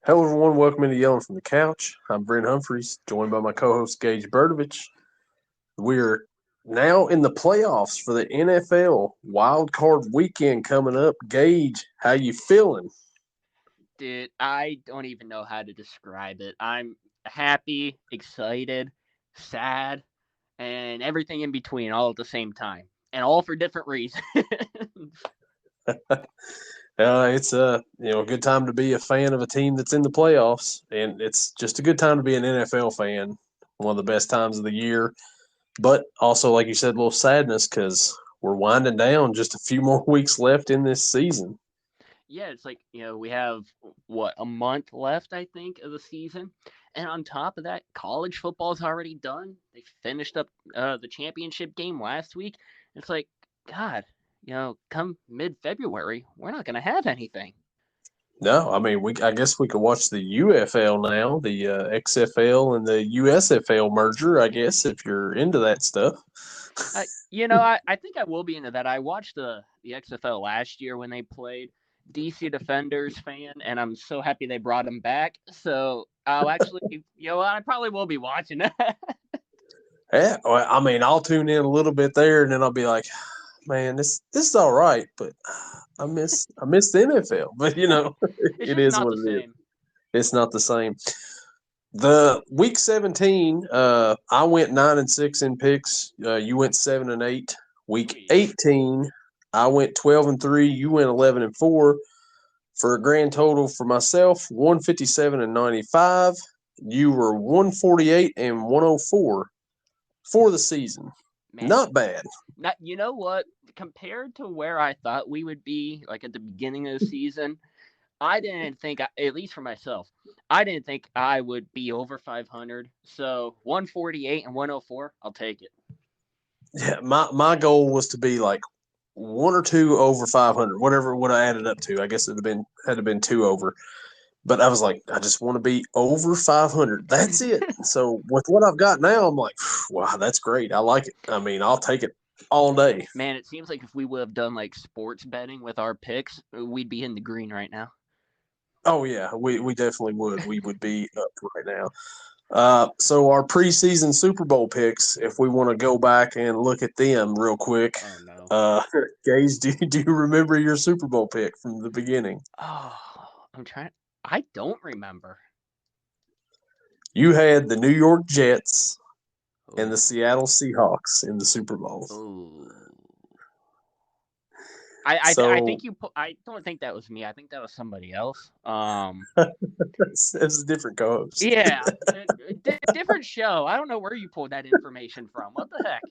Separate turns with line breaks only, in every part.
Hello, everyone. Welcome into Yelling from the Couch. I'm Brent Humphreys, joined by my co-host Gage Berdovich. We're now in the playoffs for the NFL Wild Card Weekend coming up. Gage, how you feeling?
Dude, I don't even know how to describe it. I'm happy, excited, sad, and everything in between all at the same time. And all for different reasons.
It's a good time to be a fan of a team that's in the playoffs, and it's just a good time to be an NFL fan. One of the best times of the year, but also, like you said, a little sadness because we're winding down. Just a few more weeks left in this season.
Yeah, it's like, we have, what, a month left, I think, of the season. And on top of that, college football's already done. They finished up the championship game last week. It's like, God, come mid February, we're not going to have anything.
No, I mean I guess we could watch the UFL now, the XFL and the USFL merger. I guess if you're into that stuff.
I think I will be into that. I watched the XFL last year when they played. DC Defenders fan, and I'm so happy they brought him back. So I'll actually, I probably will be watching that.
Yeah, well, I mean I'll tune in a little bit there, and then I'll be like, man, this is all right, but I miss the NFL. But
It's
it
just
is
not
what
the
it is.
same.
It's not the same. The week 17, I went 9-6 in picks. You went 7-8. Week
Jeez.
18, I went 12-3. You went 11-4. For a grand total for myself, 157-95. You were 148-104 for the season.
Man,
Not bad.
you know what? Compared to where I thought we would be, like at the beginning of the season, I didn't think, at least for myself, I didn't think I would be over 500. So 148 and 104, I'll take it.
Yeah, my goal was to be like one or two over 500, whatever what I added up to. I guess it had been two over. But I was like, I just want to be over 500. That's it. So with what I've got now, I'm like, wow, that's great. I like it. I mean, I'll take it all day.
Man, it seems like if we would have done like sports betting with our picks, we'd be in the green right now.
Oh yeah, we definitely would. We would be up right now. So our preseason Super Bowl picks, if we want to go back and look at them real quick.
Oh no.
Uh, Gage, do you remember your Super Bowl pick from the beginning?
I'm trying. I don't remember.
You had the New York Jets and the
Oh,
Seattle Seahawks in the Super Bowl.
oh. I
So
think I don't think that was me. I think that was somebody else.
it's a different co-host.
Yeah, different show. I don't know where you pulled that information from. What the heck?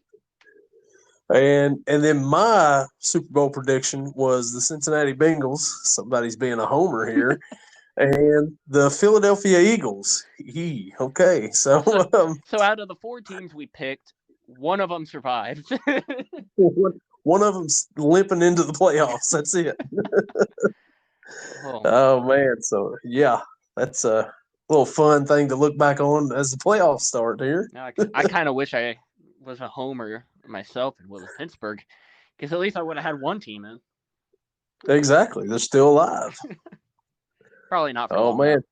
And then my Super Bowl prediction was the Cincinnati Bengals. Somebody's being a homer here. And the Philadelphia Eagles. Okay. So
So, so out of the four teams we picked, one of them survived.
one of them's limping into the playoffs. That's it.
Oh,
Oh man. So yeah, that's a little fun thing to look back on as the playoffs start here.
now I kind of wish I was a homer myself and was Pittsburgh, because at least I would have had one team in.
Exactly. They're still alive.
Probably not for
Oh
long though.
man.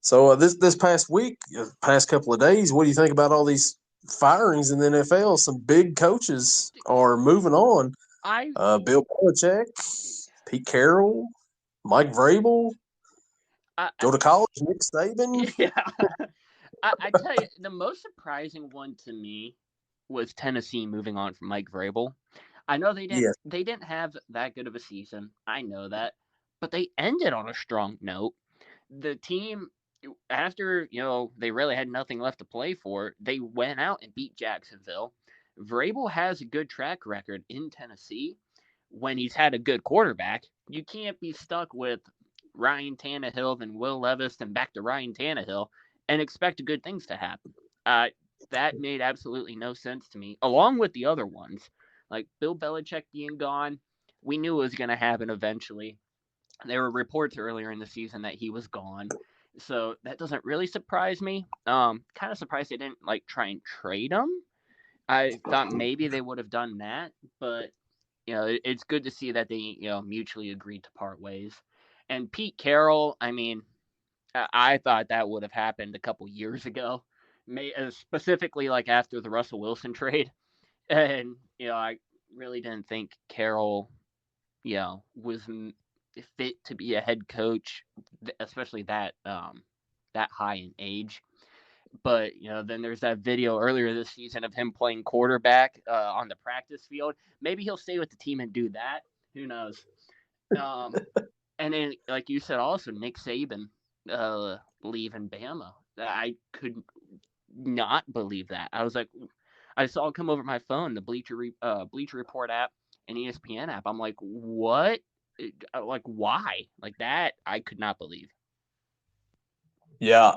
So this past week, past couple of days, what do you think about all these firings in the NFL? Some big coaches are moving on.
I
Bill Belichick, Pete Carroll, Mike Vrabel,
I
go to college, Nick Saban.
yeah. I tell you, the most surprising one to me was Tennessee moving on from Mike Vrabel. I know
Yes,
they didn't have that good of a season. I know that, but they ended on a strong note. The team, after they really had nothing left to play for, they went out and beat Jacksonville. Vrabel has a good track record in Tennessee when he's had a good quarterback. You can't be stuck with Ryan Tannehill, then Will Levis, then back to Ryan Tannehill, and expect good things to happen. Uh, that made absolutely no sense to me, along with the other ones. Like Bill Belichick being gone, we knew it was going to happen eventually. There were reports earlier in the season that he was gone. So that doesn't really surprise me. Kind of surprised they didn't like try and trade him. I thought maybe they would have done that, but it's good to see that they mutually agreed to part ways. And Pete Carroll, I mean, I thought that would have happened a couple years ago, specifically like after the Russell Wilson trade. And I really didn't think Carroll, was fit to be a head coach, especially that high in age. But then there's that video earlier this season of him playing quarterback on the practice field. Maybe he'll stay with the team and do that. Who knows? Um, and then, like you said, also Nick Saban leaving Bama. I could not believe that. I was like, I saw it come over my phone, the Bleacher Report app and ESPN app. I'm like, what? Like, why? Like that? I could not believe.
Yeah,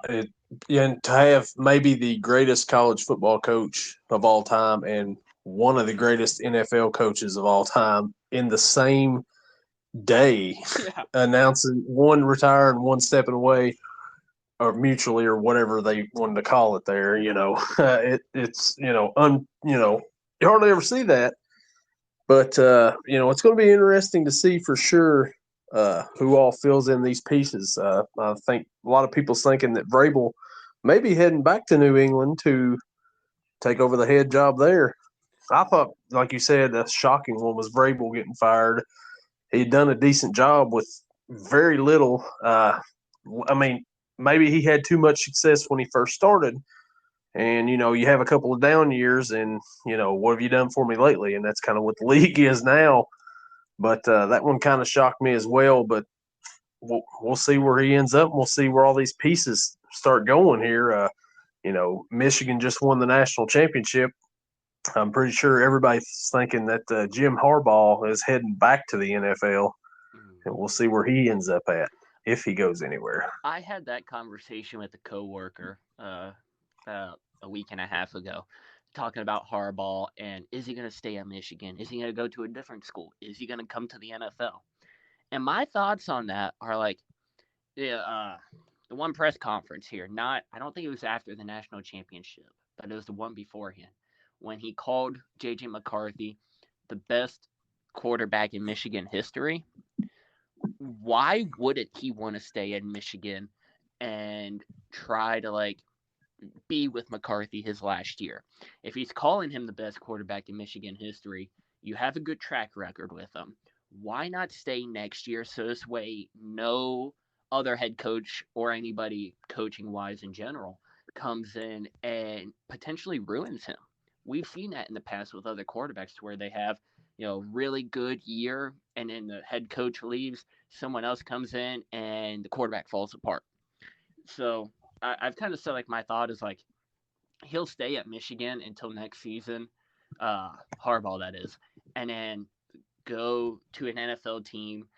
and to have maybe the greatest college football coach of all time and one of the greatest NFL coaches of all time in the same day,
Yeah.
announcing one retiring, one stepping away, or mutually, or whatever they wanted to call it. There, it's you hardly ever see that. But it's going to be interesting to see for sure who all fills in these pieces. I think a lot of people's thinking that Vrabel may be heading back to New England to take over the head job there. I thought, like you said, a shocking one was Vrabel getting fired. He'd done a decent job with very little. I mean, maybe he had too much success when he first started. And, you have a couple of down years, and, what have you done for me lately? And that's kind of what the league is now. But that one kind of shocked me as well. But we'll see where he ends up. And we'll see where all these pieces start going here. Michigan just won the national championship. I'm pretty sure everybody's thinking that Jim Harbaugh is heading back to the NFL, and we'll see where he ends up at if he goes anywhere.
I had that conversation with a coworker a week and a half ago, talking about Harbaugh and is he going to stay at Michigan? Is he going to go to a different school? Is he going to come to the NFL? And my thoughts on that are like, the one press conference here. I don't think it was after the national championship, but it was the one beforehand when he called JJ McCarthy the best quarterback in Michigan history. Why wouldn't he want to stay in Michigan and try to be with McCarthy his last year? If he's calling him the best quarterback in Michigan history, you have a good track record with him. Why not stay next year so this way no other head coach or anybody coaching wise in general comes in and potentially ruins him? We've seen that in the past with other quarterbacks where they have, really good year and then the head coach leaves, someone else comes in and the quarterback falls apart. So I've kind of said my thought is he'll stay at Michigan until next season, Harbaugh that is, and then go to an NFL team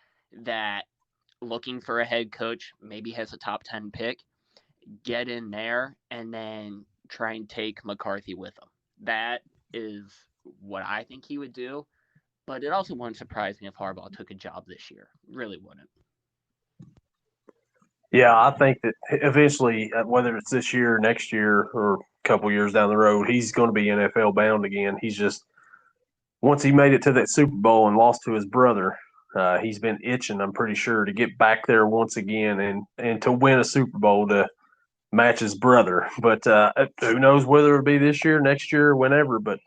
that looking for a head coach maybe has a top 10 pick, get in there, and then try and take McCarthy with him. That is what I think he would do. But it also wouldn't surprise me if Harbaugh took a job this year. Really wouldn't.
Yeah, I think that eventually, whether it's this year, next year, or a couple years down the road, he's going to be NFL bound again. He's just once he made it to that Super Bowl and lost to his brother, he's been itching, I'm pretty sure, to get back there once again and to win a Super Bowl to match his brother. But who knows whether it'll be this year, next year, whenever. But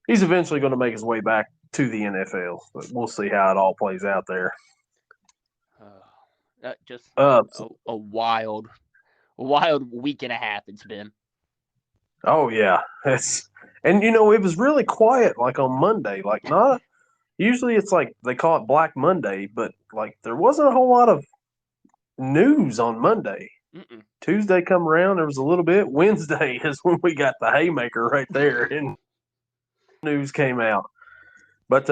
he's eventually going to make his way back to the NFL. But we'll see how it all plays out there.
Just a wild week and a half it's been.
Oh yeah, and it was really quiet on Monday. Not usually it's they call it Black Monday, but there wasn't a whole lot of news on Monday.
Mm-mm.
Tuesday come around, there was a little bit. Wednesday is when we got the haymaker right there, and news came out. But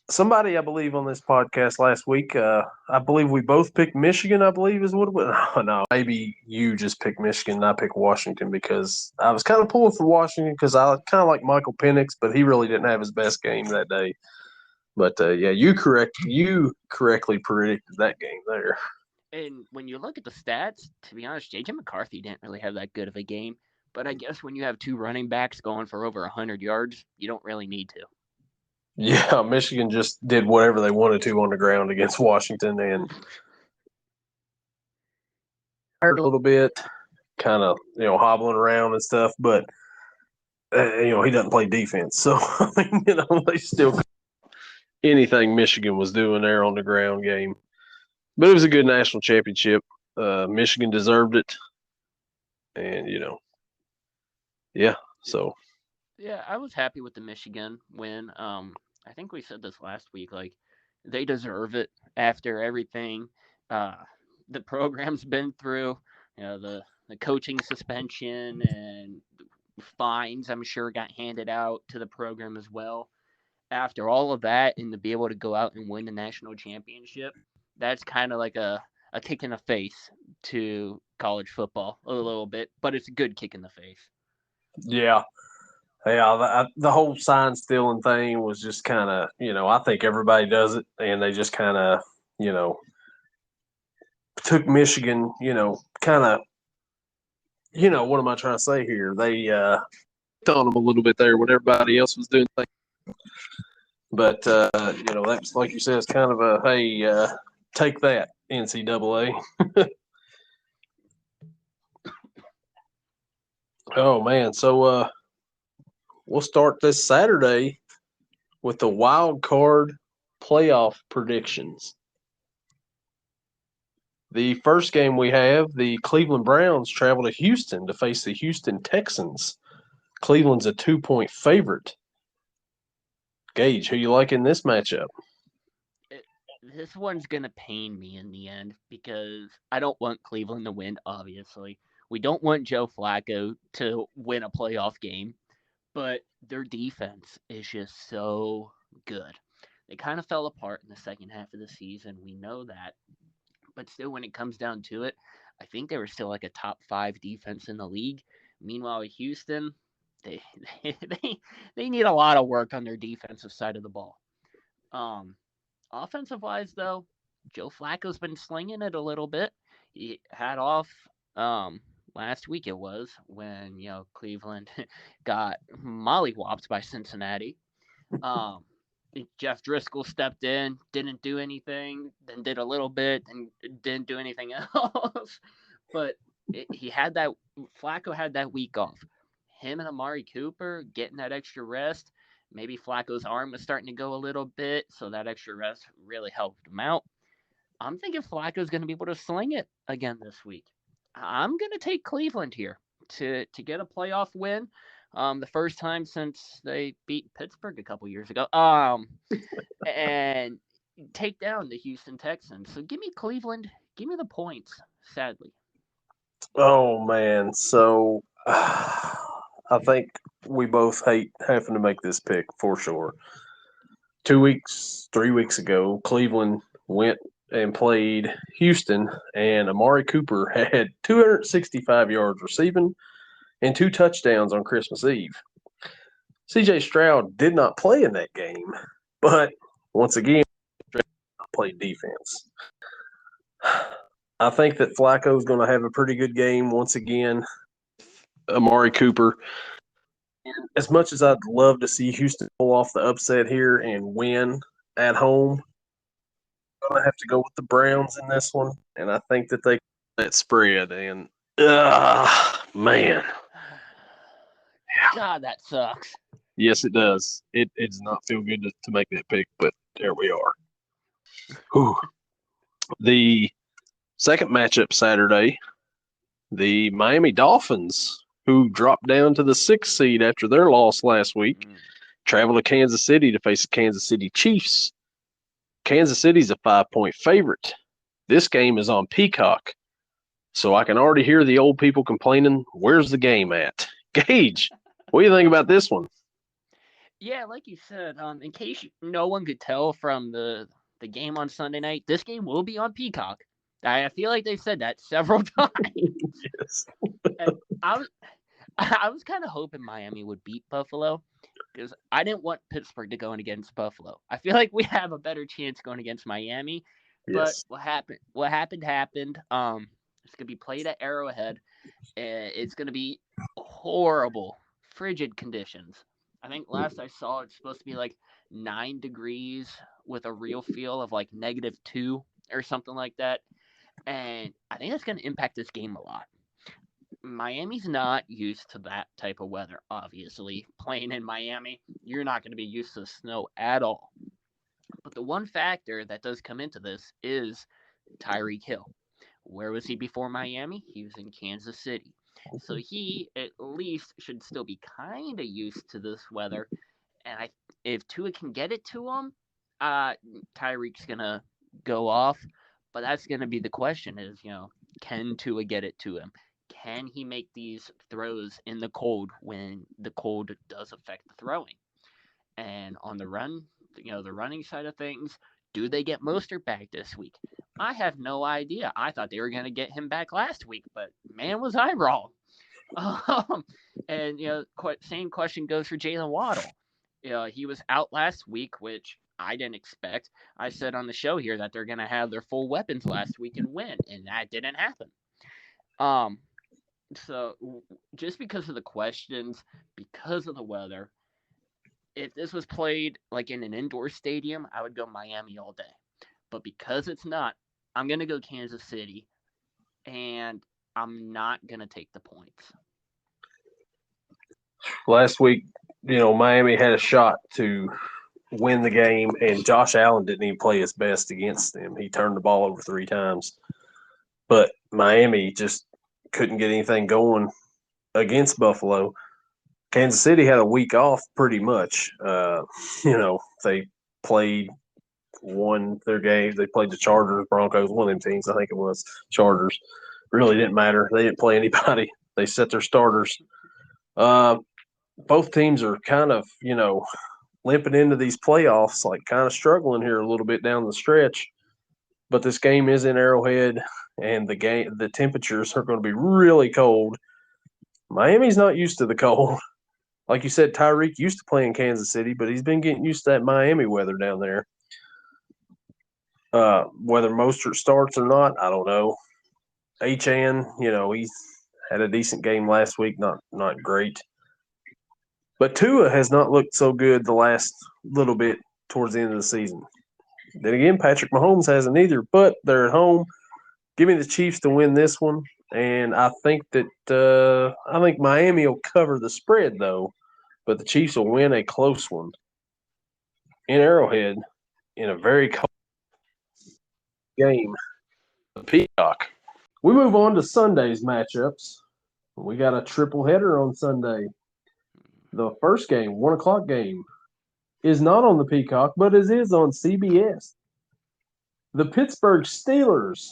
somebody, I believe, on this podcast last week, I believe we both picked Michigan, I believe is what it was. No, maybe you just picked Michigan and I picked Washington because I was kind of pulling for Washington because I kind of like Michael Penix, but he really didn't have his best game that day. But, yeah, you correctly predicted that game there.
And when you look at the stats, to be honest, JJ McCarthy didn't really have that good of a game. But I guess when you have two running backs going for over 100 yards, you don't really need to.
Yeah, Michigan just did whatever they wanted to on the ground against Washington, and hurt a little bit, kind of hobbling around and stuff, but he doesn't play defense, so they still anything Michigan was doing there on the ground game. But it was a good national championship. Michigan deserved it, and yeah. So
Yeah, I was happy with the Michigan win. I think we said this last week. Like, they deserve it after everything uh, the program's been through. The coaching suspension and fines, I'm sure, got handed out to the program as well. After all of that, and to be able to go out and win the national championship, that's kind of like a kick in the face to college football a little bit, but it's a good kick in the face.
yeah, the whole sign stealing thing was just kind of I think everybody does it, and they just kind of took Michigan, kind of what am I trying to say here? They on them a little bit there when everybody else was doing things. But that's like you said, it's kind of a hey, take that NCAA. Oh man, so we'll start this Saturday with the wild card playoff predictions. The first game we have, the Cleveland Browns travel to Houston to face the Houston Texans. Cleveland's a 2-point favorite. Gage, who you like in this matchup?
This one's going to pain me in the end because I don't want Cleveland to win, obviously. We don't want Joe Flacco to win a playoff game, but their defense is just so good. They kind of fell apart in the second half of the season. We know that. But still, when it comes down to it, I think they were still like a top 5 defense in the league. Meanwhile, Houston, they they, they need a lot of work on their defensive side of the ball. Um, Offensive wise, though, Joe Flacco's been slinging it a little bit. He had off um, last week, it was, when Cleveland got mollywopped by Cincinnati. Um, Jeff Driscoll stepped in, didn't do anything, then did a little bit, and didn't do anything else. But he had that Flacco had that week off. Him and Amari Cooper getting that extra rest. Maybe Flacco's arm was starting to go a little bit, so that extra rest really helped him out. I'm thinking Flacco's going to be able to sling it again this week. I'm going to take Cleveland here to get a playoff win. The first time since they beat Pittsburgh a couple years ago. And take down the Houston Texans. So give me Cleveland. Give me the points. Sadly.
Oh man, so I think we both hate having to make this pick for sure. 2 weeks, 3 weeks ago, Cleveland went and played Houston, and Amari Cooper had 265 yards receiving and 2 touchdowns on Christmas Eve. CJ Stroud did not play in that game, but once again, played defense. I think that Flacco is going to have a pretty good game once again. Amari Cooper. As much as I'd love to see Houston pull off the upset here and win at home, I'm going to have to go with the Browns in this one. And I think that they that spread. And, man.
God, that sucks.
Yes, it does. It does not feel good to make that pick, but there we are. Whew. The second matchup Saturday, the Miami Dolphins, who dropped down to the 6th seed after their loss last week, travel to Kansas City to face the Kansas City Chiefs. Kansas City's a 5-point favorite. This game is on Peacock, so I can already hear the old people complaining, where's the game at? Gage, what do you think about this one?
Yeah, like you said, in case no one could tell from the game on Sunday night, this game will be on Peacock. I feel like they've said that several times.
Yes.
And I was kind of hoping Miami would beat Buffalo because I didn't want Pittsburgh to go in against Buffalo. I feel like we have a better chance going against Miami. But
Yes.
what happened? What happened happened. It's gonna be played at Arrowhead. And it's gonna be horrible, frigid conditions. I think last I saw it's supposed to be like 9 degrees with a real feel of like -2 or something like that. And I think that's going to impact this game a lot. Miami's not used to that type of weather, obviously. Playing in Miami, you're not going to be used to snow at all. But the one factor that does come into this is Tyreek Hill. Where was he before Miami? He was in Kansas City. So he at least should still be kind of used to this weather. And if Tua can get it to him, Tyreek's gonna go off. But that's gonna be the question: is can Tua get it to him? Can he make these throws in the cold when the cold does affect the throwing? And on the run, the running side of things, do they get Mostert back this week? I have no idea. I thought they were going to get him back last week, but man, was I wrong. Um, and same question goes for Jalen Waddle. He was out last week, which I didn't expect. I said on the show here that they're going to have their full weapons last week and win, and that didn't happen. Um, so just because of the questions, because of the weather, if this was played like in an indoor stadium, I would go Miami all day. But because it's not, I'm gonna go Kansas City, and I'm not gonna take the points.
Last week, Miami had a shot to win the game, and Josh Allen didn't even play his best against them. He turned the ball over 3 times. But Miami just couldn't get anything going against Buffalo. Kansas City had a week off pretty much. They played won their games. They played the Chargers, Broncos, one of them teams. I think it was Chargers. Really didn't matter. They didn't play anybody. They set their starters. Both teams are kind of, limping into these playoffs, like kind of struggling here a little bit down the stretch. But this game is in Arrowhead, and the temperatures are going to be really cold. Miami's not used to the cold. Like you said, Tyreek used to play in Kansas City, but he's been getting used to that Miami weather down there. Whether Mostert starts or not, I don't know. Achan, he's had a decent game last week, not great. But Tua has not looked so good the last little bit towards the end of the season. Then again, Patrick Mahomes hasn't either, but they're at home. Give me the Chiefs to win this one, and I think Miami will cover the spread though, but the Chiefs will win a close one in Arrowhead in a very cold game. The Peacock. We move on to Sunday's matchups. We got a triple header on Sunday. The first game, 1 o'clock game, is not on the Peacock, but it is on CBS. The Pittsburgh Steelers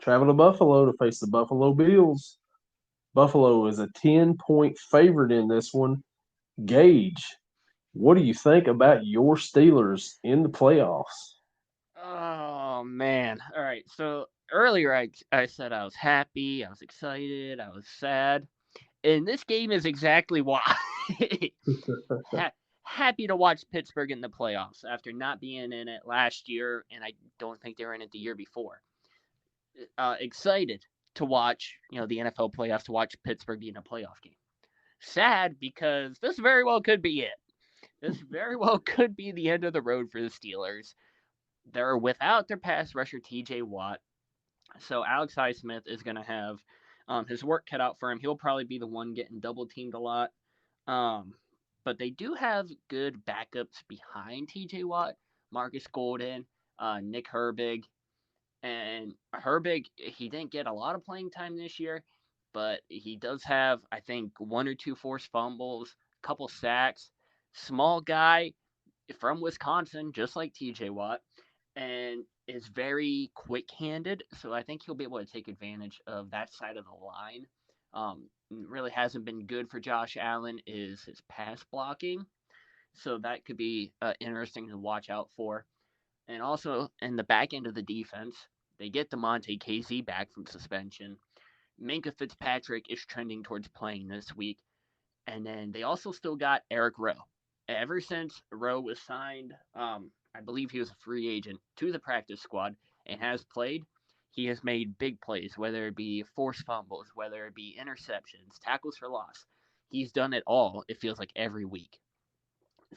travel to Buffalo to face the Buffalo Bills. Buffalo is a 10-point favorite in this one. Gage, what do you think about your Steelers in the playoffs?
Oh man! All right. So earlier I said I was happy, I was excited, I was sad, and this game is exactly why. Happy to watch Pittsburgh in the playoffs after not being in it last year, and I don't think they were in it the year before. Excited to watch, the NFL playoffs, to watch Pittsburgh be in a playoff game. Sad because this very well could be it. This very well could be the end of the road for the Steelers. They're without their pass rusher TJ Watt, so Alex Highsmith is going to have his work cut out for him. He'll probably be the one getting double teamed a lot. Um, but they do have good backups behind TJ Watt, Marcus Golden, Nick Herbig. And Herbig, he didn't get a lot of playing time this year, but he does have, I think, 1 or 2 forced fumbles, a couple sacks. Small guy from Wisconsin, just like TJ Watt, and is very quick handed. So I think he'll be able to take advantage of that side of the line. Really hasn't been good for Josh Allen is his pass blocking. So that could be interesting to watch out for. And also in the back end of the defense, they get DeMonte KZ back from suspension. Minka Fitzpatrick is trending towards playing this week. And then they also still got Eric Rowe. Ever since Rowe was signed, I believe he was a free agent to the practice squad and has played. He has made big plays, whether it be forced fumbles, whether it be interceptions, tackles for loss. He's done it all, it feels like, every week.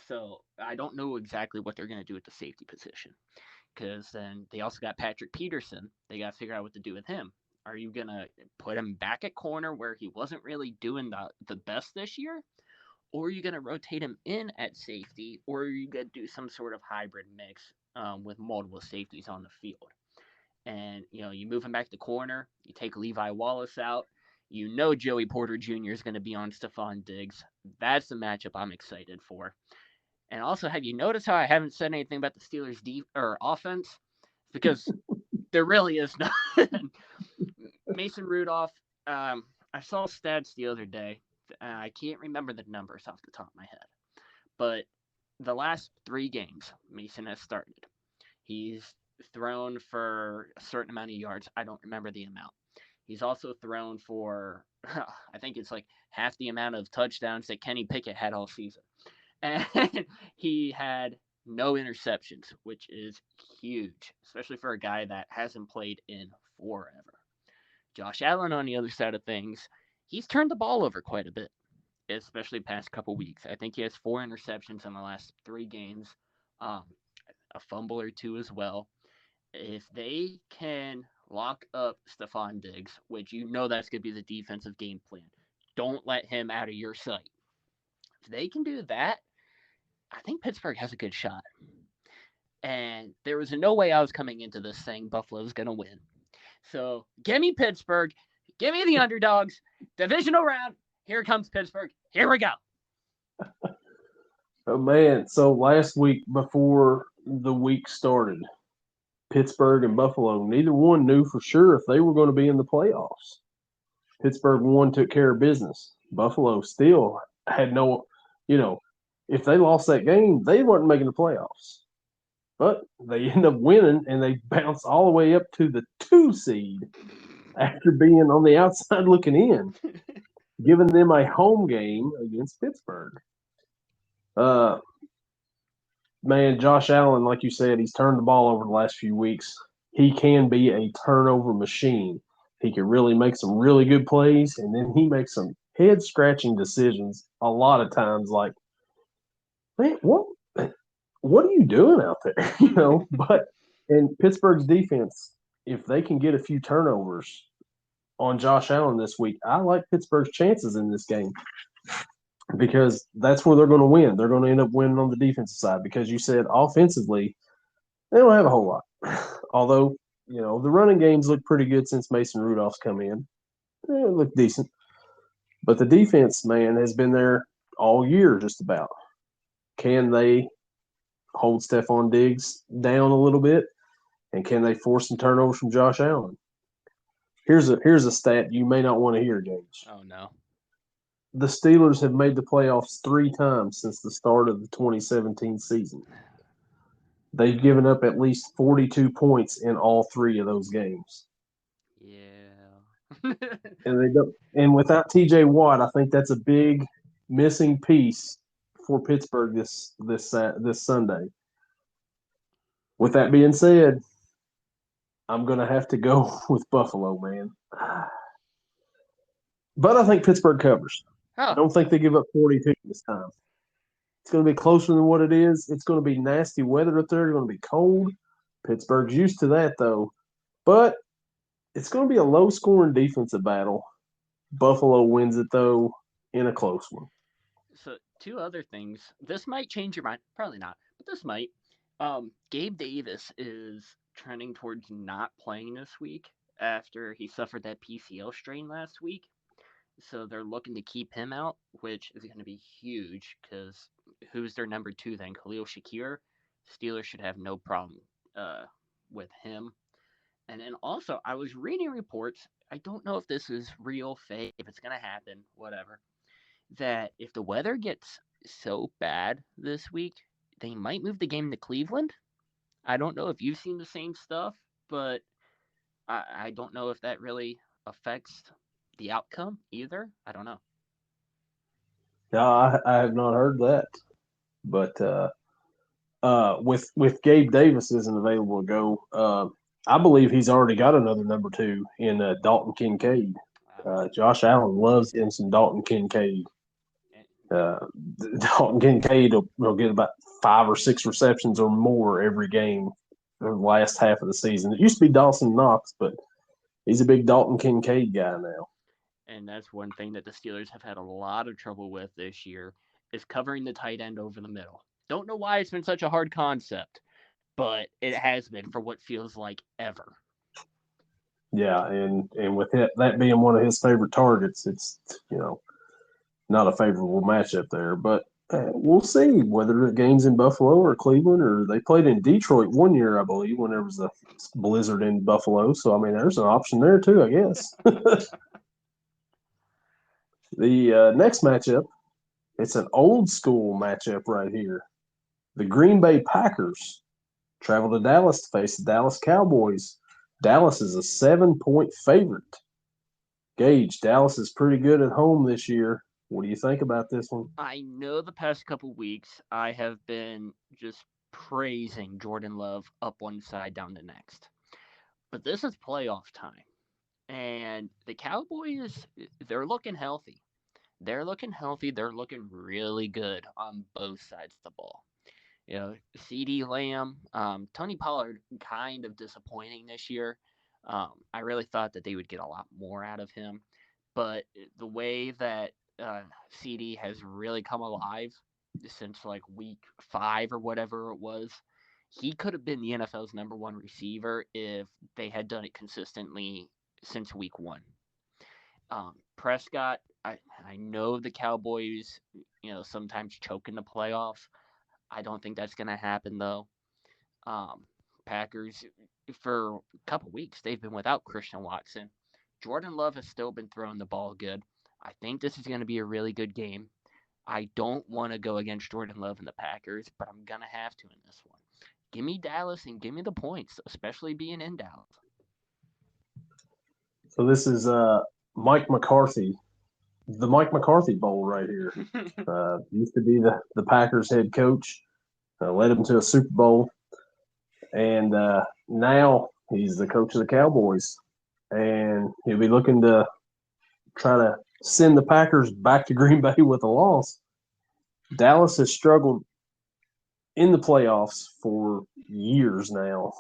So I don't know exactly what they're going to do at the safety position. because then they also got Patrick Peterson. They got to figure out what to do with him. Are you going to put him back at corner where he wasn't really doing the best this year? Or are you going to rotate him in at safety? Or are you going to do some sort of hybrid mix with multiple safeties on the field? And, you move him back to corner. You take Levi Wallace out. Joey Porter Jr. is going to be on Stephon Diggs. That's the matchup I'm excited for. And also, have you noticed how I haven't said anything about the Steelers' offense? Because there really is none. Mason Rudolph, I saw stats the other day. I can't remember the numbers off the top of my head. But the last 3 games Mason has started, he's thrown for a certain amount of yards. I don't remember the amount. He's also thrown for, I think it's like half the amount of touchdowns that Kenny Pickett had all season. And he had no interceptions, which is huge, especially for a guy that hasn't played in forever. Josh Allen, on the other side of things, he's turned the ball over quite a bit, especially past couple weeks. I think he has 4 interceptions in the last 3 games, a fumble or 2 as well. If they can lock up Stephon Diggs, which that's going to be the defensive game plan, don't let him out of your sight. If they can do that, I think Pittsburgh has a good shot. And there was no way I was coming into this saying Buffalo's going to win. So give me Pittsburgh. Give me the underdogs. Divisional round. Here comes Pittsburgh. Here we go.
Oh, man. So last week before the week started, Pittsburgh and Buffalo, neither one knew for sure if they were going to be in the playoffs. Pittsburgh won, took care of business. Buffalo still had no, if they lost that game, they weren't making the playoffs. But they end up winning, and they bounce all the way up to the 2 seed after being on the outside looking in, giving them a home game against Pittsburgh. Man, Josh Allen, like you said, he's turned the ball over the last few weeks. He can be a turnover machine. He can really make some really good plays, and then he makes some head-scratching decisions a lot of times like, man, what are you doing out there? But in Pittsburgh's defense, if they can get a few turnovers on Josh Allen this week, I like Pittsburgh's chances in this game because that's where they're going to win. They're going to end up winning on the defensive side because you said offensively, they don't have a whole lot. Although, the running games look pretty good since Mason Rudolph's come in. They look decent. But the defense, man, has been there all year just about. Can they hold Stephon Diggs down a little bit? And can they force some turnovers from Josh Allen? Here's a stat you may not want to hear, Gage.
Oh, no.
The Steelers have made the playoffs 3 times since the start of the 2017 season. They've given up at least 42 points in all 3 of those games.
Yeah.
And without TJ Watt, I think that's a big missing piece for Pittsburgh this Sunday. With that being said, I'm going to have to go with Buffalo, man. But I think Pittsburgh covers.
Oh.
I don't think they give up 42 this time. It's going to be closer than what it is. It's going to be nasty weather up there. It's going to be cold. Pittsburgh's used to that, though. But it's going to be a low-scoring defensive battle. Buffalo wins it, though, in a close one.
So, 2 other things. This might change your mind. Probably not, but this might. Gabe Davis is trending towards not playing this week after he suffered that PCL strain last week. So they're looking to keep him out, which is going to be huge because who's their number 2 then? Khalil Shakir? Steelers should have no problem with him. And then also, I was reading reports. I don't know if this is real, fake, if it's going to happen, whatever. That if the weather gets so bad this week, they might move the game to Cleveland. I don't know if you've seen the same stuff, but I don't know if that really affects the outcome either. I don't know.
No, I have not heard that. But with Gabe Davis isn't available to go, I believe he's already got another number 2 in Dalton Kincaid. Josh Allen loves him some Dalton Kincaid. Dalton Kincaid will get about 5 or 6 receptions or more every game the last half of the season. It used to be Dawson Knox, but he's a big Dalton Kincaid guy now.
And that's one thing that the Steelers have had a lot of trouble with this year is covering the tight end over the middle. Don't know why it's been such a hard concept, but it has been for what feels like ever.
Yeah, and with that being one of his favorite targets, it's not a favorable matchup there. But we'll see whether the game's in Buffalo or Cleveland, or they played in Detroit one year, I believe, when there was a blizzard in Buffalo. So I mean, there's an option there too, I guess. The next matchup, it's an old school matchup right here. The Green Bay Packers travel to Dallas to face the Dallas Cowboys. Dallas is a 7-point favorite. Gage, Dallas is pretty good at home this year. What do you think about this one?
I know the past couple weeks I have been just praising Jordan Love up one side, down the next. But this is playoff time. And the Cowboys, they're looking healthy. They're looking healthy. They're looking really good on both sides of the ball. CD Lamb, Tony Pollard, kind of disappointing this year. I really thought that they would get a lot more out of him, but the way that CD has really come alive since like week 5 or whatever it was, he could have been the NFL's number one receiver if they had done it consistently since week 1. Prescott, I know the Cowboys, sometimes choke in the playoffs. I don't think that's going to happen, though. Um, Packers, for a couple weeks, they've been without Christian Watson. Jordan Love has still been throwing the ball good. I think this is going to be a really good game. I don't want to go against Jordan Love and the Packers, but I'm going to have to in this one. Give me Dallas and give me the points, especially being in Dallas.
So this is Mike McCarthy, the Mike McCarthy Bowl right here. Used to be the Packers head coach, led them to a Super Bowl, and now he's the coach of the Cowboys. And he'll be looking to try to send the Packers back to Green Bay with a loss. Dallas has struggled in the playoffs for years now,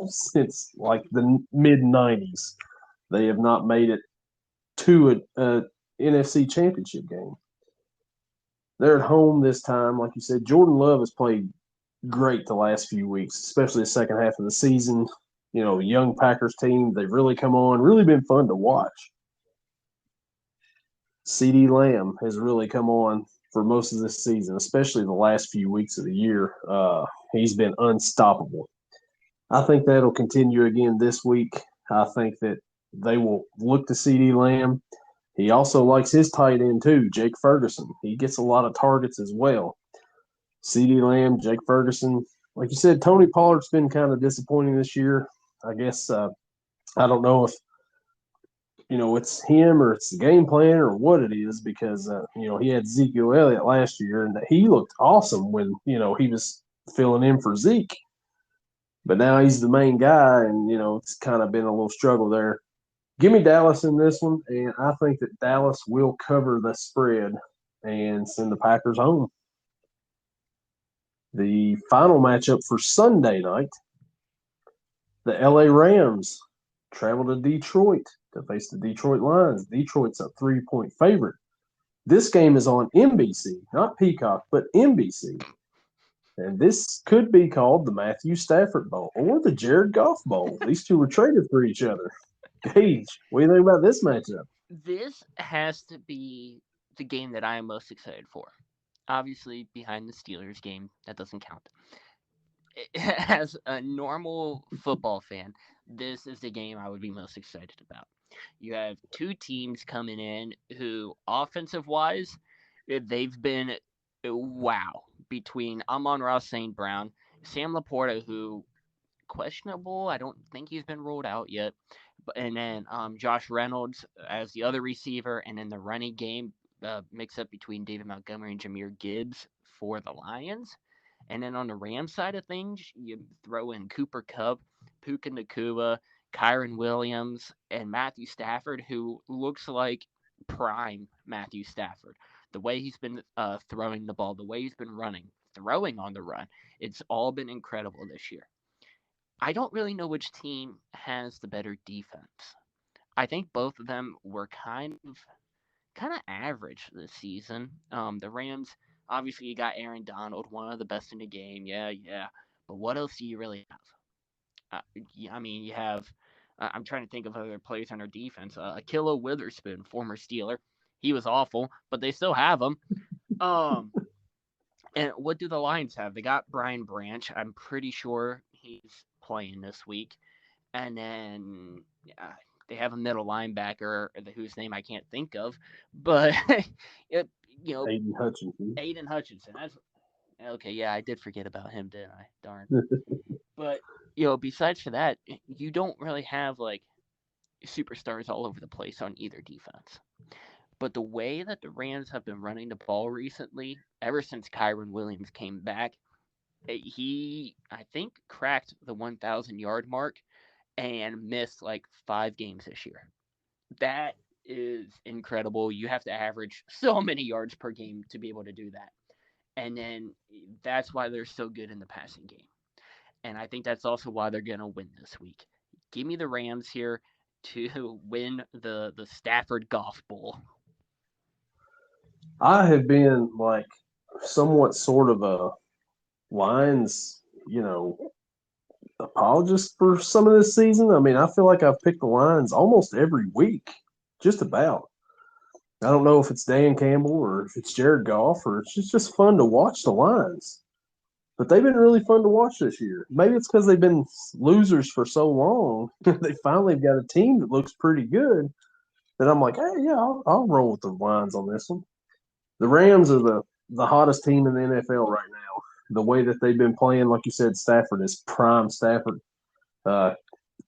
since like the mid 90s. They have not made it to a NFC championship game. They're at home this time. Like you said, Jordan Love has played great the last few weeks, especially the second half of the season. Young Packers team, they've really come on, really been fun to watch. CD Lamb has really come on for most of this season, especially the last few weeks of the year. He's been unstoppable. I think that'll continue again this week. I think that they will look to CD Lamb. He also likes his tight end too, Jake Ferguson. He gets a lot of targets as well. CD Lamb, Jake Ferguson. Like you said, Tony Pollard's been kind of disappointing this year. I guess I don't know if it's him or it's the game plan or what it is, because he had Ezekiel Elliott last year and he looked awesome when he was filling in for Zeke. But now he's the main guy, and it's kind of been a little struggle there. Give me Dallas in this one, and I think that Dallas will cover the spread and send the Packers home. The final matchup for Sunday night, the LA Rams travel to Detroit to face the Detroit Lions. Detroit's a 3-point favorite. This game is on NBC, not Peacock, but NBC. And this could be called the Matthew Stafford Bowl or the Jared Goff Bowl. These two were traded for each other. Gage, what do you think about this matchup?
This has to be the game that I am most excited for. Obviously, behind the Steelers game, that doesn't count. As a normal football fan, this is the game I would be most excited about. You have two teams coming in who, offensive wise, they've been wow. Between Amon-Ra St. Brown, Sam Laporta, who questionable. I don't think he's been ruled out yet. And then Josh Reynolds as the other receiver, and then the running game mix up between David Montgomery and Jahmyr Gibbs for the Lions. And then on the Rams side of things, you throw in Cooper Kupp, Puka Nacua, Kyron Williams, and Matthew Stafford, who looks like prime Matthew Stafford. The way he's been throwing the ball, the way he's been running, throwing on the run, it's all been incredible this year. I don't really know which team has the better defense. I think both of them were kind of average this season. The Rams, obviously, you got Aaron Donald, one of the best in the game. Yeah, yeah. But what else do you really have? I mean, you have. I'm trying to think of other players on their defense. Akilla Witherspoon, former Steeler. He was awful, but they still have him. Um, and what do the Lions have? They got Brian Branch. I'm pretty sure he's playing this week. And then they have a middle linebacker whose name I can't think of, but it, you know,
Aiden Hutchinson.
Aiden Hutchinson. That's okay. Yeah, I did forget about him, didn't I? Darn. But besides for that, you don't really have like superstars all over the place on either defense. But the way that the Rams have been running the ball recently, ever since Kyron Williams came back, he I think cracked the 1,000-yard mark and missed like 5 games this year. That is incredible. You have to average so many yards per game to be able to do that. And then that's why they're so good in the passing game. And I think that's also why they're going to win this week. Give me the Rams here to win the Stafford Golf Bowl.
I have been like somewhat sort of a Lions, apologist for some of this season. I mean, I feel like I've picked the Lions almost every week, just about. I don't know if it's Dan Campbell or if it's Jared Goff or it's just fun to watch the Lions. But they've been really fun to watch this year. Maybe it's because they've been losers for so long. They finally got a team that looks pretty good that I'm like, hey, yeah, I'll roll with the Lions on this one. The Rams are the hottest team in the NFL right now. The way that they've been playing, like you said, Stafford is prime Stafford. Uh,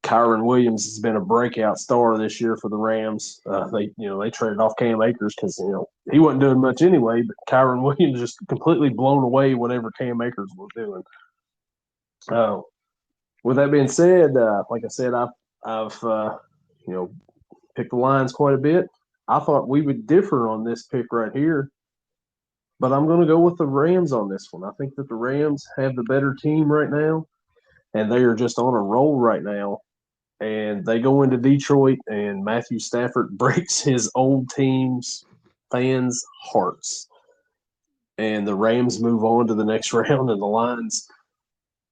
Kyron Williams has been a breakout star this year for the Rams. They traded off Cam Akers because he wasn't doing much anyway. But Kyron Williams just completely blown away whatever Cam Akers was doing. With that being said, like I said, I've picked the Lions quite a bit. I thought we would differ on this pick right here, but I'm going to go with the Rams on this one. I think that the Rams have the better team right now, and they are just on a roll right now. And they go into Detroit, and Matthew Stafford breaks his old team's fans' hearts. And the Rams move on to the next round, and the Lions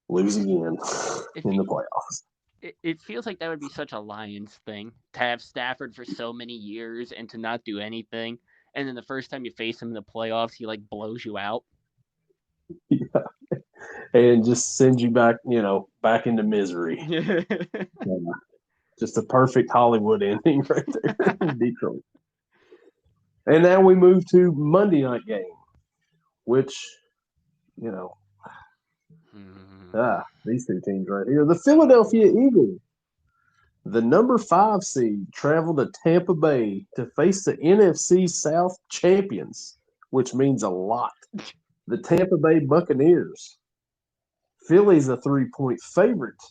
lose again in the playoffs.
It feels like that would be such a Lions thing to have Stafford for so many years and to not do anything. And then the first time you face him in the playoffs, he like blows you out.
Yeah. And just sends you back, back into misery. Yeah. Just a perfect Hollywood ending right there in Detroit. And now we move to Monday night game, which, these two teams right here. The Philadelphia Eagles, the number 5 seed, travel to Tampa Bay to face the NFC South champions, which means a lot. The Tampa Bay Buccaneers. Philly's a 3-point favorite.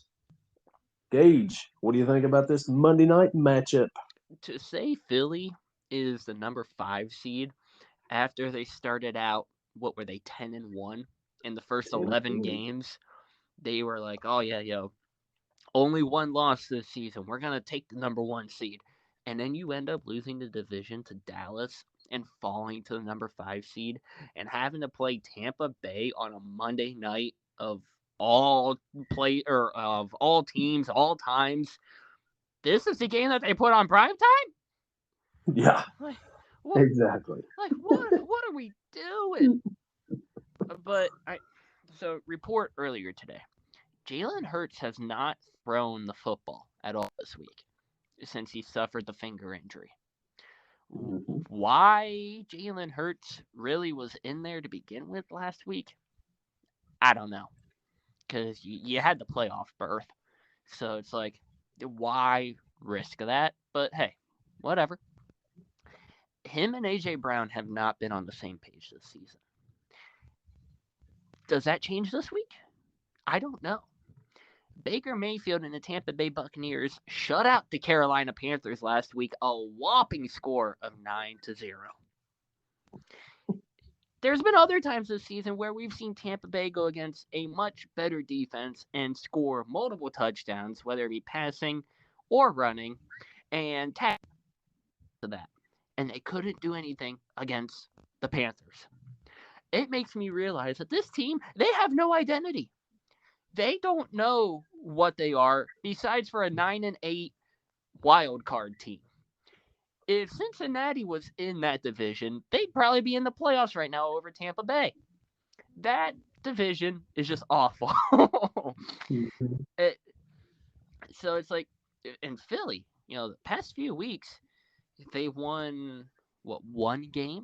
Gage, what do you think about this Monday night matchup?
To say Philly is the number 5 seed after they started out, what were they, 10-1 in the first 11 games? They were like, oh yeah, only one loss this season. We're gonna take the number 1 seed, and then you end up losing the division to Dallas and falling to the number 5 seed and having to play Tampa Bay on a Monday night of all teams, all times. This is the game that they put on prime time?
Yeah. Exactly.
Like what are we doing? So report earlier today. Jalen Hurts has not thrown the football at all this week since he suffered the finger injury. Mm-hmm. Why Jalen Hurts really was in there to begin with last week, I don't know. Because you had the playoff berth. So it's like, why risk that? But hey, whatever. Him and A.J. Brown have not been on the same page this season. Does that change this week? I don't know. Baker Mayfield and the Tampa Bay Buccaneers shut out the Carolina Panthers last week, a whopping score of 9-0. There's been other times this season where we've seen Tampa Bay go against a much better defense and score multiple touchdowns, whether it be passing or running, and tag to that. And they couldn't do anything against the Panthers. It makes me realize that this team, they have no identity. They don't know what they are besides for a 9-8 wild card team. If Cincinnati was in that division, they'd probably be in the playoffs right now over Tampa Bay. That division is just awful.
Mhm.
it, so it's like in Philly, the past few weeks, they won, one game?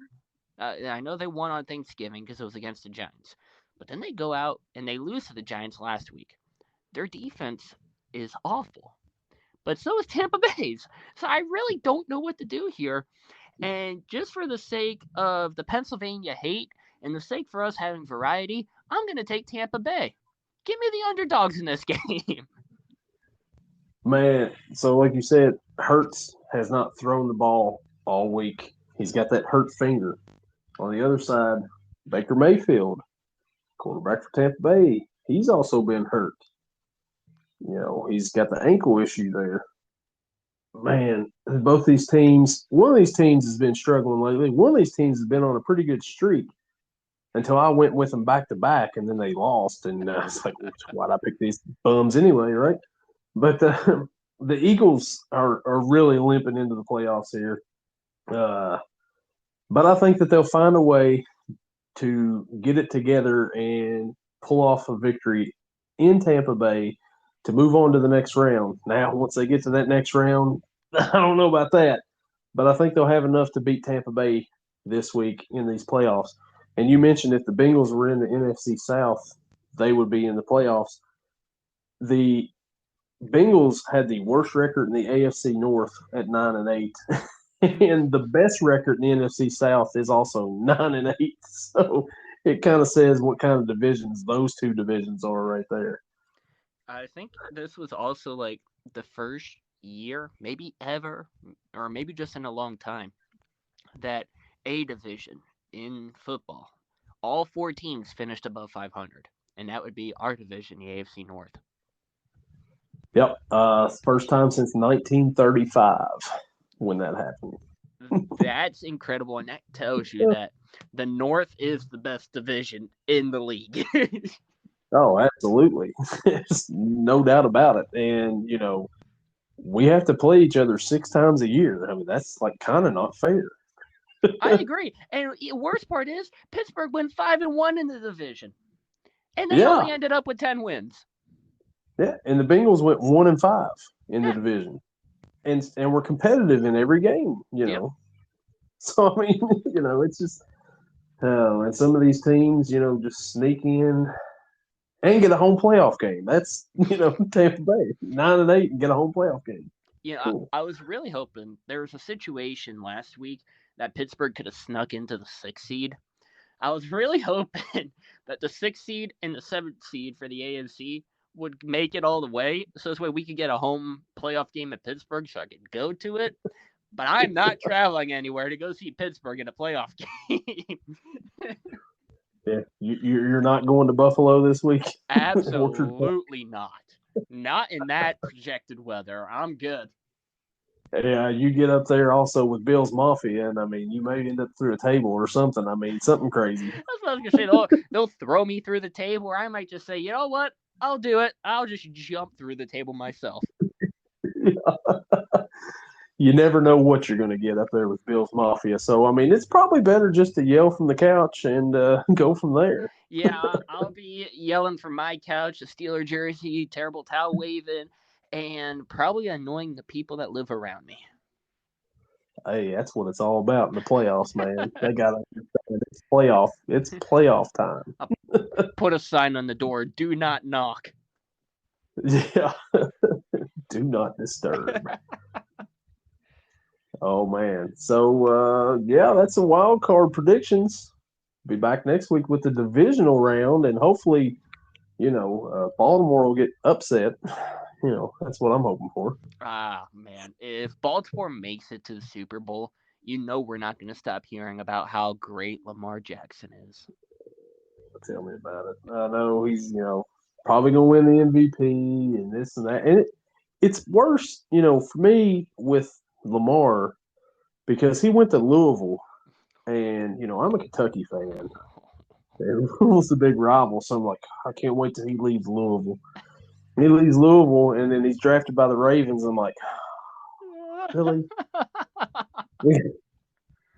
I know they won on Thanksgiving because it was against the Giants. But then they go out and they lose to the Giants last week. Their defense is awful. But so is Tampa Bay's. So I really don't know what to do here. And just for the sake of the Pennsylvania hate and the sake for us having variety, I'm going to take Tampa Bay. Give me the underdogs in this game.
Man, so like you said, Hurts has not thrown the ball all week. He's got that hurt finger. On the other side, Baker Mayfield, quarterback for Tampa Bay, he's also been hurt. He's got the ankle issue there. Man, both these teams, one of these teams has been struggling lately. One of these teams has been on a pretty good streak until I went with them back to back, and then they lost. And I was like, why'd I pick these bums anyway, right? But the Eagles are really limping into the playoffs here. But I think that they'll find a way to get it together and pull off a victory in Tampa Bay to move on to the next round. Now, once they get to that next round, I don't know about that, but I think they'll have enough to beat Tampa Bay this week in these playoffs. And you mentioned if the Bengals were in the NFC South, they would be in the playoffs. The Bengals had the worst record in the AFC North at 9-8. And the best record in the NFC South is also 9-8. So it kind of says what kind of divisions those two divisions are right there.
I think this was also like the first year, maybe ever, or maybe just in a long time, that a division in football, all four teams finished above 500, and that would be our division, the AFC North.
Yep. First time since 1935 when that happened.
That's incredible, and that tells you that the North is the best division in the league.
Oh, absolutely. There's no doubt about it. And, we have to play each other 6 times a year. I mean, that's like kind of not fair.
I agree. And the worst part is Pittsburgh went 5-1 in the division, and they
Yeah.
only ended up with 10 wins.
Yeah. And the Bengals went 1-5 in the
Yeah.
division. And we're competitive in every game,
Yep.
So, I mean, it's just, and some of these teams, just sneak in and get a home playoff game. That's, Tampa Bay, 9-8 and get a home playoff game. Cool.
I was really hoping there was a situation last week that Pittsburgh could have snuck into the 6th seed. I was really hoping that the 6th seed and the 7th seed for the AFC would make it all the way, so this way we could get a home playoff game at Pittsburgh so I could go to it. But I'm not traveling anywhere to go see Pittsburgh in a playoff game.
Yeah, you're not going to Buffalo this week?
Absolutely not. Not in that projected weather. I'm good.
Yeah, you get up there also with Bill's Mafia, and I mean, you may end up through a table or something. I mean, something crazy.
That's what I was gonna say. They'll throw me through the table, or I might just say, you know what? I'll do it. I'll just jump through the table myself.
You never know what you're going to get up there with Bill's Mafia. So, I mean, it's probably better just to yell from the couch and go from there.
Yeah, I'll be yelling from my couch, a Steeler jersey, terrible towel waving, and probably annoying the people that live around me.
Hey, that's what it's all about in the playoffs, man. They got to understand it's playoff. It's playoff time.
I'll put a sign on the door: "Do not knock."
Yeah. Do not disturb. Oh, man. So, yeah, that's a wild card predictions. Be back next week with the divisional round, and hopefully, Baltimore will get upset. That's what I'm hoping for.
Ah, man. If Baltimore makes it to the Super Bowl, you know we're not going to stop hearing about how great Lamar Jackson is.
Tell me about it. I know he's probably gonna win the MVP and this and that, and it's worse for me with Lamar because he went to Louisville, and I'm a Kentucky fan, and Louisville's a big rival, so I'm like, I can't wait till he leaves Louisville. He leaves Louisville, and then he's drafted by the Ravens. I'm like, really?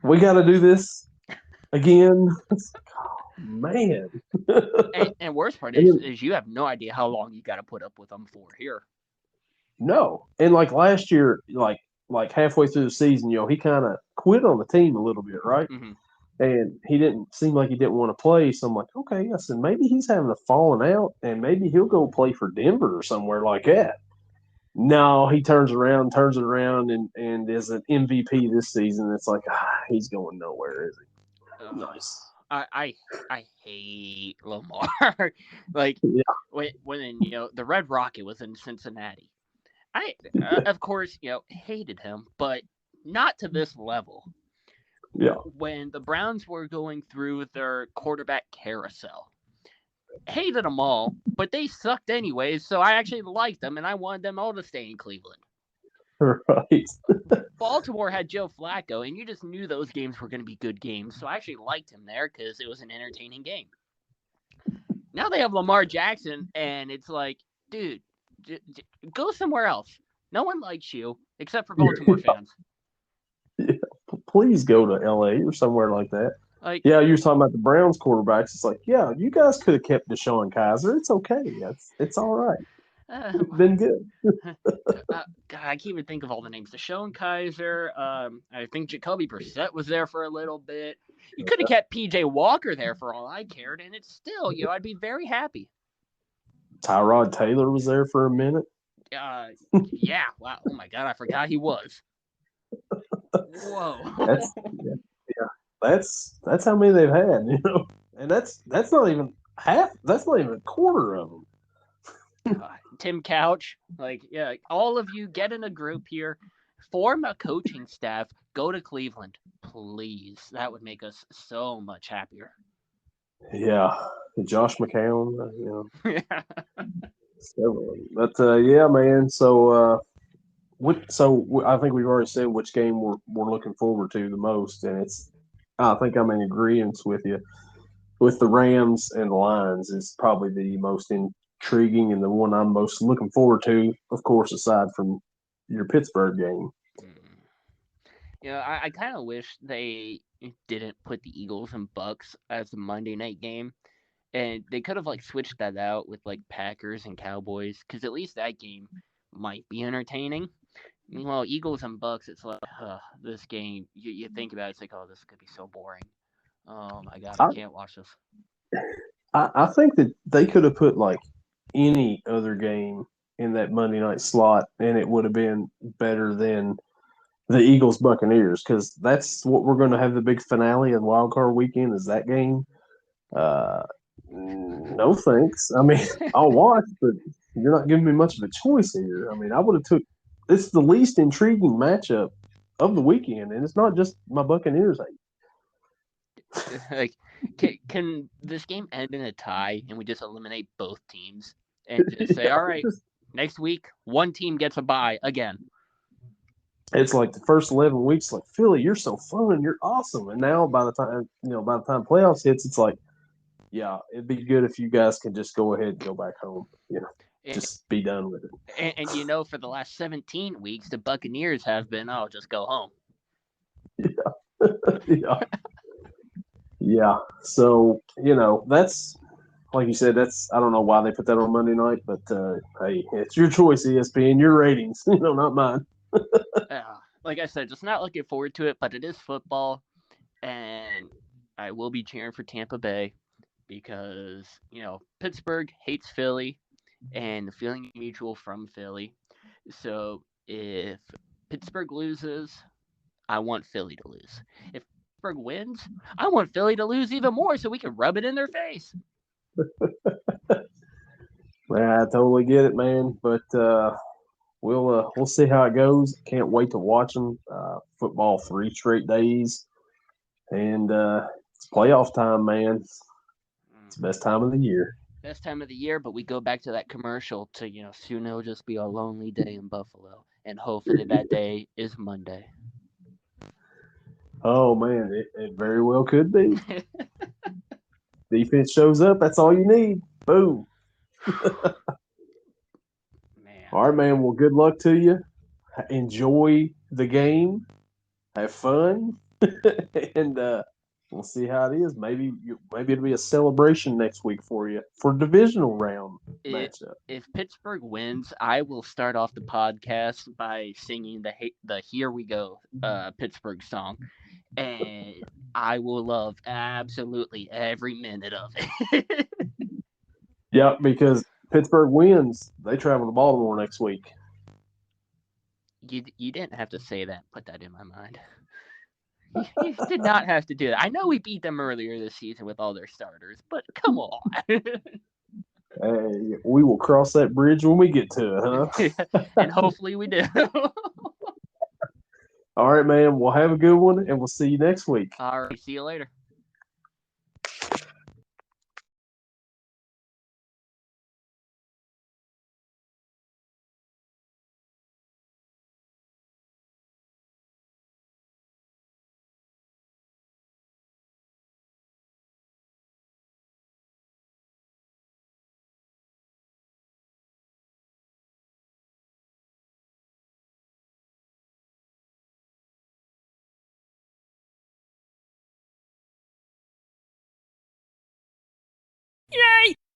We got to do this again? Man.
and worst part is you have no idea how long you got to put up with them for here.
No, and like last year, like halfway through the season, he kind of quit on the team a little bit, right?
Mm-hmm.
And he didn't seem like he didn't want to play. So I'm like, okay, I said maybe he's having a falling out, and maybe he'll go play for Denver or somewhere like that. No, he turns it around, and is an MVP this season. It's like he's going nowhere, is he? Nice.
I hate Lamar. Like
Yeah.
when the Red Rocket was in Cincinnati, I of course hated him, but not to this level.
Yeah.
When the Browns were going through their quarterback carousel, hated them all, but they sucked anyways. So I actually liked them, and I wanted them all to stay in Cleveland.
Right.
Baltimore had Joe Flacco, and you just knew those games were going to be good games. So I actually liked him there because it was an entertaining game. Now they have Lamar Jackson, and it's like, dude, go somewhere else. No one likes you except for Baltimore fans.
Yeah. Please go to LA or somewhere like that.
Like,
yeah, you were talking about the Browns quarterbacks. It's like, yeah, you guys could have kept Deshaun Kaiser. It's okay. It's all right. It's been good.
God, I can't even think of all the names. Deshaun Kaiser. I think Jacoby Brissett was there for a little bit. You could have kept PJ Walker there for all I cared, and it's still, I'd be very happy.
Tyrod Taylor was there for a minute.
Yeah. Wow. Oh my God, I forgot he was. Whoa.
That's how many they've had, and that's not even half. That's not even a quarter of them.
Tim Couch, all of you get in a group here, form a coaching staff, go to Cleveland, please. That would make us so much happier.
Yeah, Josh McCown,
Yeah.
But yeah, man. So I think we've already said which game we're looking forward to the most, and I think I'm in agreement with you. With the Rams and the Lions is probably the most intriguing and the one I'm most looking forward to, of course, aside from your Pittsburgh game.
I kind of wish they didn't put the Eagles and Bucks as the Monday night game, and they could have switched that out with Packers and Cowboys, because at least that game might be entertaining. Meanwhile, Eagles and Bucks, it's like this game. You think about it, it's like, oh, this could be so boring. Oh my God, I can't watch this.
I think that they could have put any other game in that Monday night slot, and it would have been better than the Eagles Buccaneers, because that's what we're going to have the big finale of Wild Card Weekend is that game. No thanks. I mean, I'll watch, but you're not giving me much of a choice here. I mean, I would have took. It's the least intriguing matchup of the weekend, and it's not just my Buccaneers.
Can this game end in a tie and we just eliminate both teams and just say, all right, next week one team gets a bye again?
It's like the first 11 weeks, like, Philly, you're so fun, you're awesome, and now by the time playoffs hits, it's like, yeah, it'd be good if you guys could just go ahead and go back home, just be done with it.
And for the last 17 weeks, the Buccaneers have been, oh, just go home.
Yeah. Yeah. So, that's, like you said, I don't know why they put that on Monday night, but hey, it's your choice, ESPN, your ratings, not mine.
Like I said, just not looking forward to it, but it is football, and I will be cheering for Tampa Bay because, Pittsburgh hates Philly, and the feeling mutual from Philly. So if Pittsburgh loses, I want Philly to lose. If Pittsburgh wins, I want Philly to lose even more so we can rub it in their face.
Yeah, I totally get it, man. But we'll see how it goes. Can't wait to watch them. Football 3 straight days, and it's playoff time, man. It's the best time of the year.
Best time of the year, but we go back to that commercial to, soon it'll just be a lonely day in Buffalo. And hopefully that day is Monday.
Oh man, it very well could be. Defense shows up. That's all you need. Boom.
Man.
All right, man. Well, good luck to you. Enjoy the game. Have fun, and we'll see how it is. Maybe it'll be a celebration next week for you for divisional round matchup.
If Pittsburgh wins, I will start off the podcast by singing the "Here We Go" Pittsburgh song, and I will love absolutely every minute of it.
Yeah, because Pittsburgh wins, they travel to Baltimore next week.
You didn't have to say that. Put that in my mind. You did not have to do that. I know we beat them earlier this season with all their starters, but come on.
Hey, we will cross that bridge when we get to it, huh?
And hopefully we do.
All right, man. We'll have a good one, and we'll see you next week.
All right. See you later.